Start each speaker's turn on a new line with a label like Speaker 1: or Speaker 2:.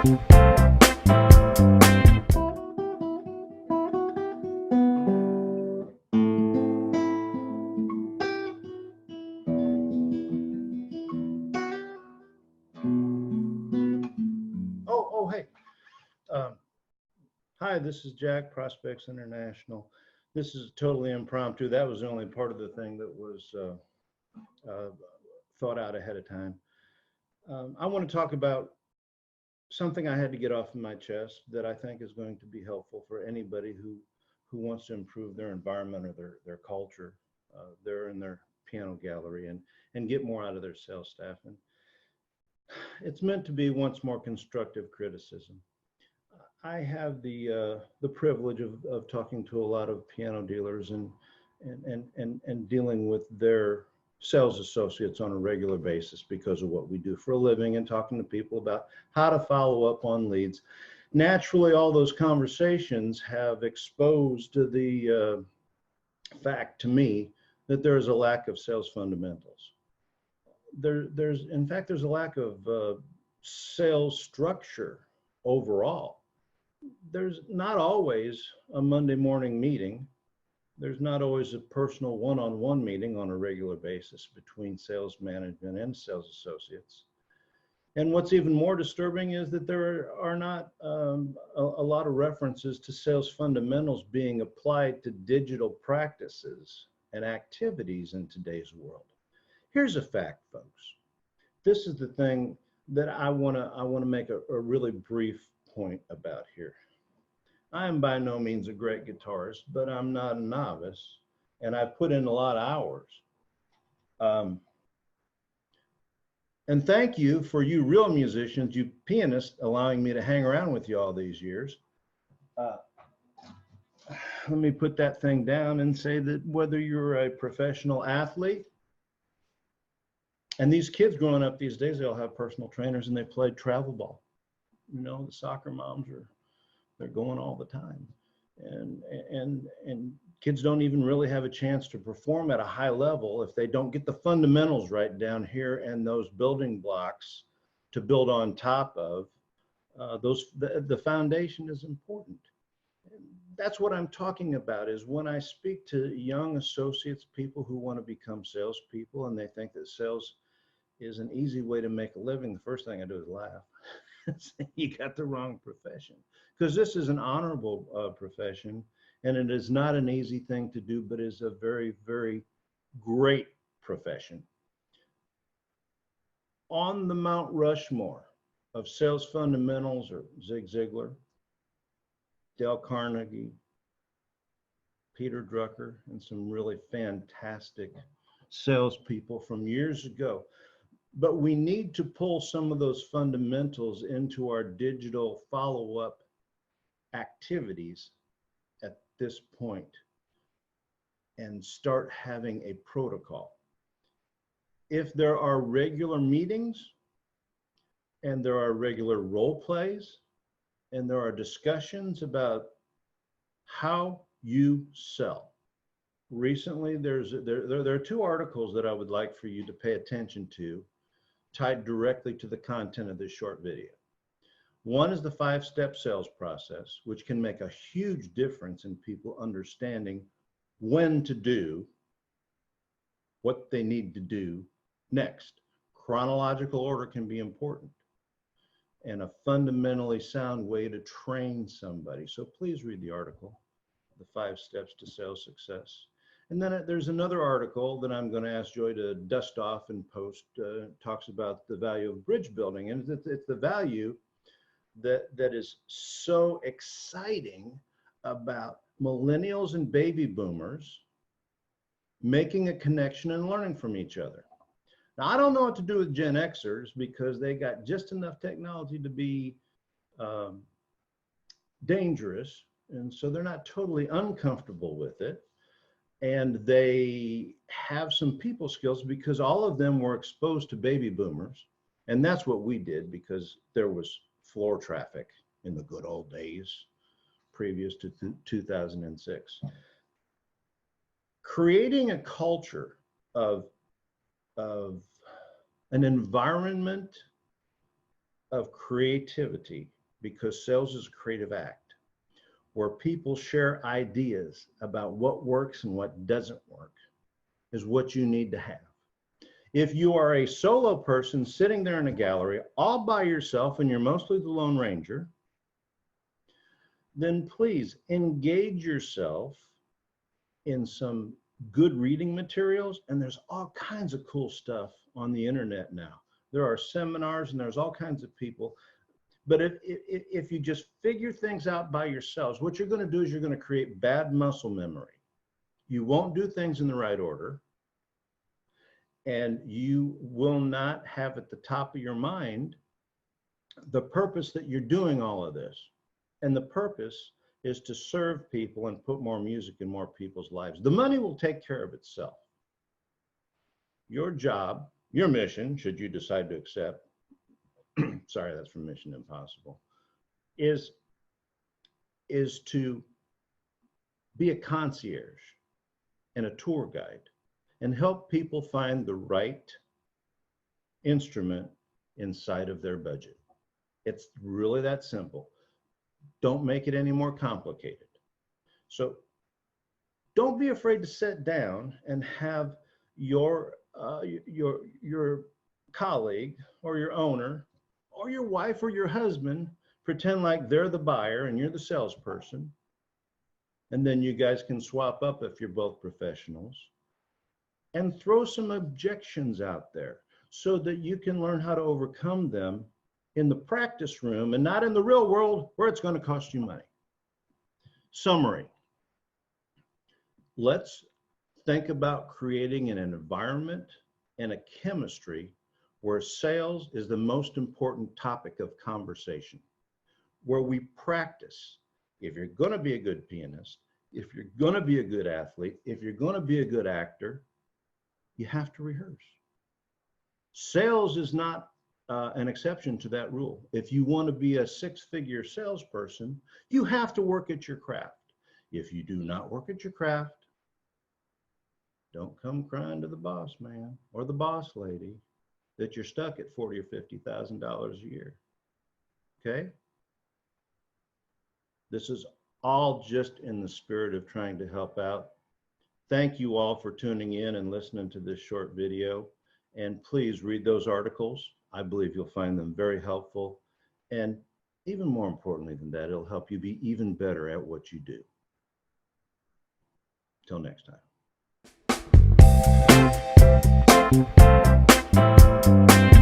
Speaker 1: Hey. Hi, this is Jack, Prospects International. This is totally impromptu. That was the only part of the thing that was thought out ahead of time. I want to talk about something I had to get off of my chest that I think is going to be helpful for anybody who wants to improve their environment or their culture. They're in their piano gallery and get more out of their sales staff. And it's meant to be once more constructive criticism. I have the privilege of talking to a lot of piano dealers and dealing with their sales associates on a regular basis because of what we do for a living and talking to people about how to follow up on leads. Naturally, all those conversations have exposed the fact to me that there's a lack of sales fundamentals. In fact, there's a lack of sales structure overall. There's not always a Monday morning meeting. There's not always a personal one-on-one meeting on a regular basis between sales management and sales associates. And what's even more disturbing is that there are not a lot of references to sales fundamentals being applied to digital practices and activities in today's world. Here's a fact, folks. This is the thing that I want to make a really brief point about here. I am by no means a great guitarist, but I'm not a novice, and I've put in a lot of hours. And thank you for you real musicians, you pianists, allowing me to hang around with you all these years. Let me put that thing down and say that whether you're a professional athlete, and these kids growing up these days, they all have personal trainers and they play travel ball. You know, the soccer moms they're going all the time. And kids don't even really have a chance to perform at a high level if they don't get the fundamentals right down here and those building blocks to build on top of. The foundation is important. That's what I'm talking about, is when I speak to young associates, people who want to become salespeople, and they think that sales is an easy way to make a living, the first thing I do is laugh. You got the wrong profession, because this is an honorable profession, and it is not an easy thing to do, but is a very, very great profession. On the Mount Rushmore of sales fundamentals are Zig Ziglar, Dale Carnegie, Peter Drucker, and some really fantastic salespeople from years ago. But we need to pull some of those fundamentals into our digital follow-up activities at this point and start having a protocol. If there are regular meetings and there are regular role plays and there are discussions about how you sell. Recently, there are two articles that I would like for you to pay attention to, tied directly to the content of this short video. One is the 5-step sales process, which can make a huge difference in people understanding when to do what they need to do next. Chronological order can be important and a fundamentally sound way to train somebody. So please read the article, The 5 Steps to Sales Success. And then there's another article that I'm going to ask Joy to dust off and post, talks about the value of bridge building. And it's the value that is so exciting about millennials and baby boomers making a connection and learning from each other. Now, I don't know what to do with Gen Xers because they got just enough technology to be dangerous. And so they're not totally uncomfortable with it. And they have some people skills because all of them were exposed to baby boomers. And that's what we did because there was floor traffic in the good old days previous to 2006. Creating a culture of an environment of creativity because sales is a creative act where people share ideas about what works and what doesn't work is what you need to have. If you are a solo person sitting there in a gallery all by yourself and you're mostly the Lone Ranger, then please engage yourself in some good reading materials. And there's all kinds of cool stuff on the internet now. There are seminars and there's all kinds of people. But if you just figure things out by yourselves, what you're going to do is you're going to create bad muscle memory. You won't do things in the right order. And you will not have at the top of your mind the purpose that you're doing all of this. And the purpose is to serve people and put more music in more people's lives. The money will take care of itself. Your job, your mission, should you decide to accept, sorry, that's from Mission Impossible, is to be a concierge and a tour guide and help people find the right instrument inside of their budget. It's really that simple. Don't make it any more complicated. So don't be afraid to sit down and have your colleague or your owner or your wife or your husband pretend like they're the buyer and you're the salesperson. And then you guys can swap up if you're both professionals and throw some objections out there so that you can learn how to overcome them in the practice room and not in the real world where it's going to cost you money. Summary. Let's think about creating an environment and a chemistry where sales is the most important topic of conversation, where we practice. If you're going to be a good pianist, if you're going to be a good athlete, if you're going to be a good actor, you have to rehearse. Sales is not an exception to that rule. If you want to be a six-figure salesperson, you have to work at your craft. If you do not work at your craft, don't come crying to the boss man or the boss lady that you're stuck at $40,000 or $50,000 a year. Okay? This is all just in the spirit of trying to help out. Thank you all for tuning in and listening to this short video. And please read those articles. I believe you'll find them very helpful. And even more importantly than that, it'll help you be even better at what you do. Till next time.